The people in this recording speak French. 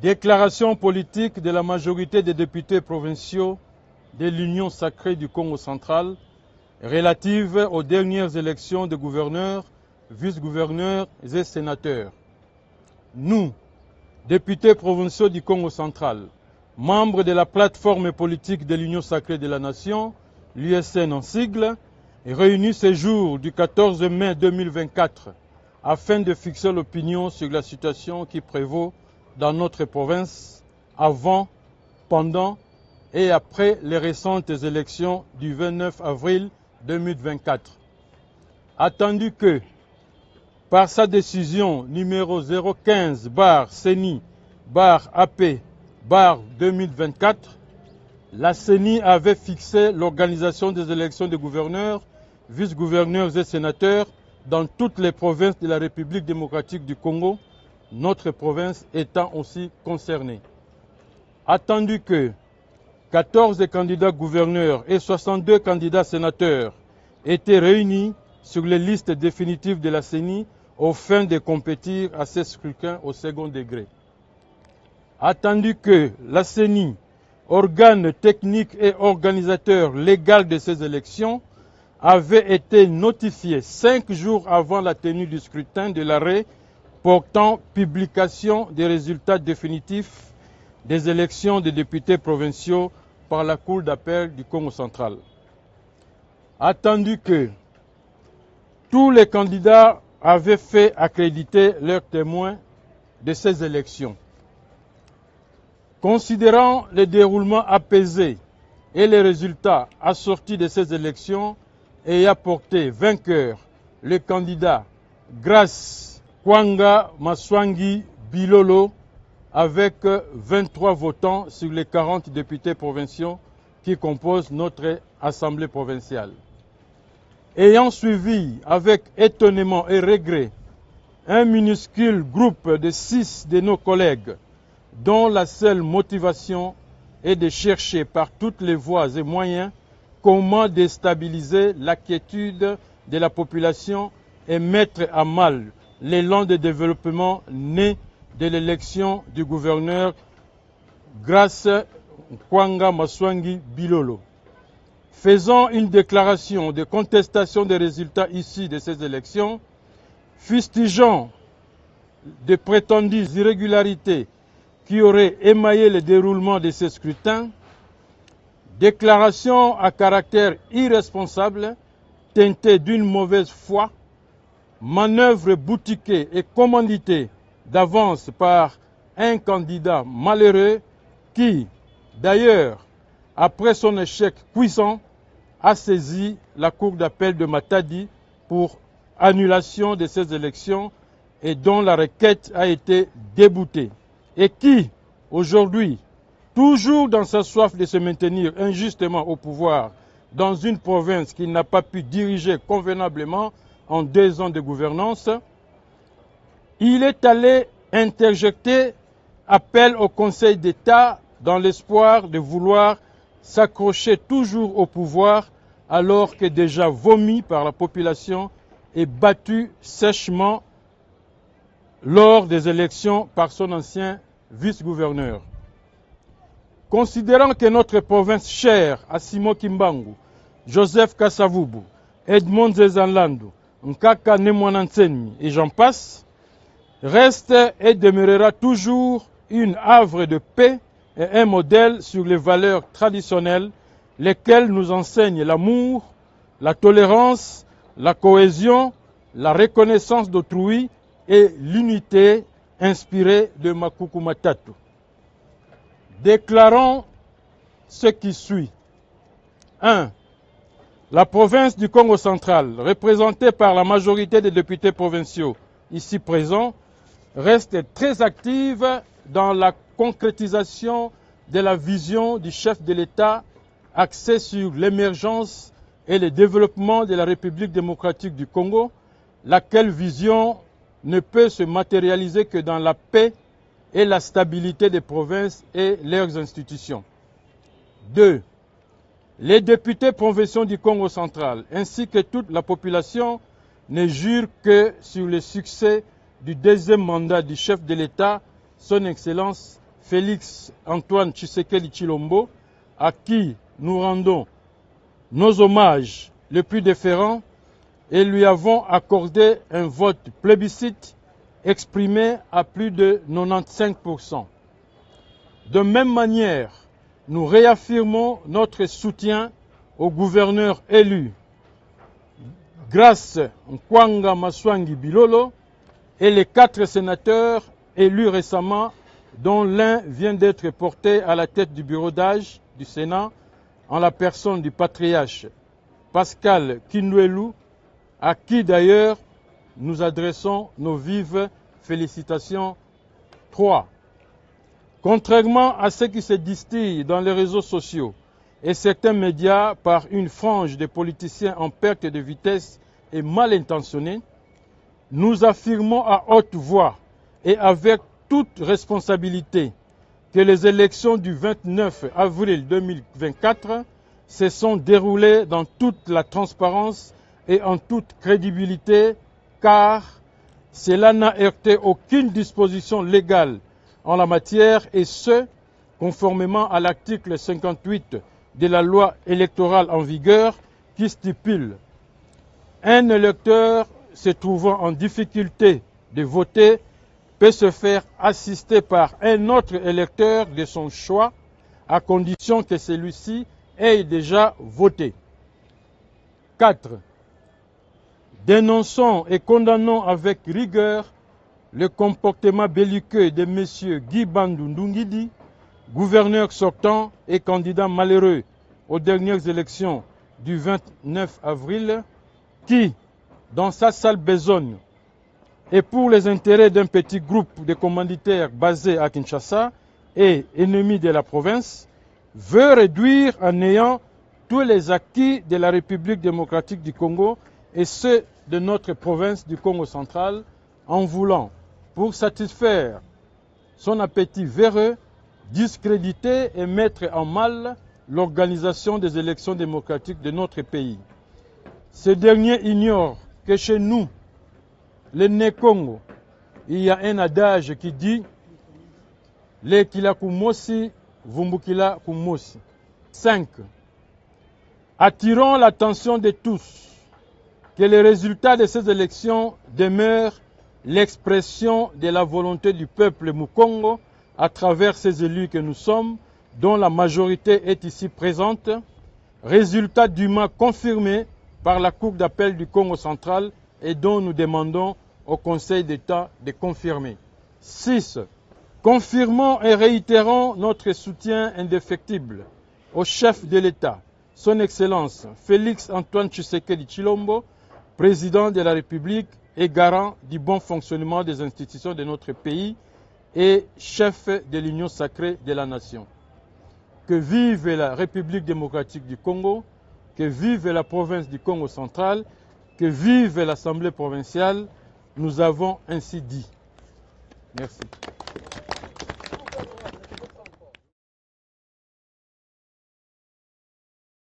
Déclaration politique de la majorité des députés provinciaux de l'Union sacrée du Congo central relative aux dernières élections de gouverneurs, vice-gouverneurs et sénateurs. Nous, députés provinciaux du Congo central, membres de la plateforme politique de l'Union sacrée de la nation, l'USN en sigle, réunis ce jour du 14 mai 2024 afin de fixer l'opinion sur la situation qui prévaut dans notre province avant, pendant et après les récentes élections du 29 avril 2024. Attendu que, par sa décision numéro 015-CENI-AP-2024, la CENI avait fixé l'organisation des élections de gouverneurs, vice-gouverneurs et sénateurs dans toutes les provinces de la République démocratique du Congo, notre province étant aussi concernée. Attendu que 14 candidats gouverneurs et 62 candidats sénateurs étaient réunis sur les listes définitives de la CENI aux fins de compétir à ces scrutins au second degré. Attendu que la CENI, organe technique et organisateur légal de ces élections, avait été notifié 5 jours avant la tenue du scrutin de l'arrêt portant publication des résultats définitifs des élections des députés provinciaux par la Cour d'appel du Congo central. Attendu que tous les candidats avaient fait accréditer leurs témoins de ces élections. Considérant le déroulement apaisé et les résultats assortis de ces élections ayant porté vainqueur le candidat Grace Kwanga Maswangi Bilolo avec 23 votants sur les 40 députés provinciaux qui composent notre Assemblée provinciale. Ayant suivi avec étonnement et regret un minuscule groupe de 6 de nos collègues dont la seule motivation est de chercher par toutes les voies et moyens comment déstabiliser l'inquiétude de la population et mettre à mal l'élan de développement né de l'élection du gouverneur Grace Kwanga Maswangi Bilolo. Faisant une déclaration de contestation des résultats issus de ces élections, fustigeant de prétendues irrégularités qui auraient émaillé le déroulement de ces scrutins, déclaration à caractère irresponsable, teintée d'une mauvaise foi, manœuvre boutiquée et commanditée d'avance par un candidat malheureux qui, d'ailleurs, après son échec cuisant, a saisi la Cour d'appel de Matadi pour annulation de ces élections et dont la requête a été déboutée. Et qui, aujourd'hui, toujours dans sa soif de se maintenir injustement au pouvoir dans une province qu'il n'a pas pu diriger convenablement en 2 ans de gouvernance, il est allé interjecter appel au Conseil d'État dans l'espoir de vouloir s'accrocher toujours au pouvoir alors que déjà vomi par la population et battu sèchement lors des élections par son ancien vice-gouverneur. Considérant que notre province chère à Simon Kimbangu, Joseph Kasavubu, Edmond Zezanlandu, Nkaka Nemwanantsemi et j'en passe, reste et demeurera toujours une havre de paix et un modèle sur les valeurs traditionnelles, lesquelles nous enseignent l'amour, la tolérance, la cohésion, la reconnaissance d'autrui et l'unité inspirée de Makuku Matatu. Déclarons ce qui suit. 1. La province du Congo central, représentée par la majorité des députés provinciaux ici présents, reste très active dans la concrétisation de la vision du chef de l'État axée sur l'émergence et le développement de la République démocratique du Congo, laquelle vision ne peut se matérialiser que dans la paix et la stabilité des provinces et leurs institutions. 2. Les députés provinciaux du Congo central, ainsi que toute la population, ne jurent que sur le succès du 2e mandat du chef de l'État, son Excellence Félix Antoine Tshisekedi Tshilombo, à qui nous rendons nos hommages les plus déférents et lui avons accordé un vote plébiscite exprimé à plus de 95%. De même manière, nous réaffirmons notre soutien au gouverneur élu Grace Nkwanga Maswangi Bilolo et les 4 sénateurs élus récemment, dont l'un vient d'être porté à la tête du bureau d'âge du Sénat en la personne du patriarche Pascal Kinwelu, à qui d'ailleurs nous adressons nos vives félicitations. 3. Contrairement à ce qui se distille dans les réseaux sociaux et certains médias par une frange de politiciens en perte de vitesse et mal intentionnés, nous affirmons à haute voix et avec toute responsabilité que les élections du 29 avril 2024 se sont déroulées dans toute la transparence et en toute crédibilité, car cela n'a heurté aucune disposition légale en la matière, et ce, conformément à l'article 58 de la loi électorale en vigueur qui stipule un électeur se trouvant en difficulté de voter peut se faire assister par un autre électeur de son choix, à condition que celui-ci ait déjà voté. 4. Dénonçons et condamnons avec rigueur le comportement belliqueux de M. Guy Bandou Ndungidi, gouverneur sortant et candidat malheureux aux dernières élections du 29 avril, qui, dans sa sale besogne, et pour les intérêts d'un petit groupe de commanditaires basés à Kinshasa et ennemis de la province, veut réduire en néant tous les acquis de la République démocratique du Congo et ceux de notre province du Congo central, en voulant, pour satisfaire son appétit véreux, discréditer et mettre en mal l'organisation des élections démocratiques de notre pays. Ce dernier ignore que chez nous, le Né-Congo, il y a un adage qui dit « Lekila kumosi, vumbukila kumosi ». 5. Attirons l'attention de tous que les résultats de ces élections demeurent l'expression de la volonté du peuple Mukongo à travers ces élus que nous sommes, dont la majorité est ici présente, résultat dûment confirmé par la Cour d'appel du Congo central et dont nous demandons au Conseil d'État de confirmer. 6. Confirmons et réitérons notre soutien indéfectible au chef de l'État, son Excellence Félix Antoine Tshisekedi Tshilombo, président de la République et garant du bon fonctionnement des institutions de notre pays et chef de l'Union sacrée de la nation. Que vive la République démocratique du Congo, que vive la province du Congo central, que vive l'Assemblée provinciale, nous avons ainsi dit. Merci.